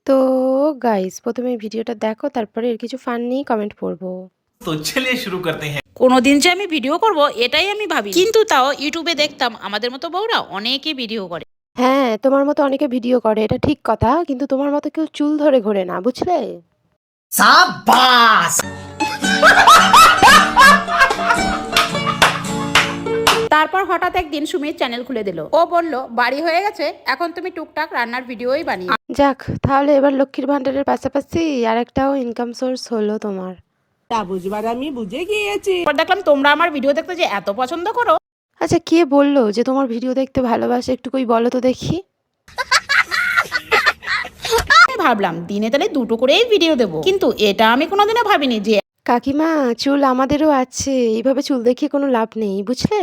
তো গাইস ১ম এই ভিডিওটা দেখো তারপরে এর কিছু ফানি কমেন্ট পড়ব। तो चलिए शुरू करते हैं। কোনোদিন যে আমি ভিডিও করব এটাই আমি ভাবি, কিন্তু তাও ইউটিউবে দেখতাম আমাদের মতো বউরা অনেকে ভিডিও করে। হ্যাঁ, তোমার মতো অনেকে ভিডিও করে এটা ঠিক কথা। কিন্তু তোমার মতো কেউ চুল ধরে ঘোরে না, বুঝলে? शाबाश। তারপর হঠাৎ একদিন সুমির চ্যানেল খুলে দিল। ও বলল বাড়ি হয়ে গেছে, এখন তুমি টুকটাক রান্নার ভিডিওই বানিয়ে। যাক, তাহলে এবার লক্ষ্মীর ভান্ডারের পাশাপাশি আরেকটাও ইনকাম সোর্স হলো তোমার। তা বুঝবার আমি বুঝে গিয়েছি। তারপর দেখলাম তোমরা আমার ভিডিও দেখতে যে এত পছন্দ করো। আচ্ছা, কে বললো যে তোমার ভিডিও দেখতে ভালোবাসে? একটু কই বলো তো দেখি। আমি ভাবলাম দিনে তাহলে দুটো করেই ভিডিও দেবো, কিন্তু এটা আমি কোনোদিনও ভাবিনি যে কাকিমা, চুল আমাদেরও আছে, এইভাবে চুল দেখিয়ে কোনো লাভ নেই, বুঝলে?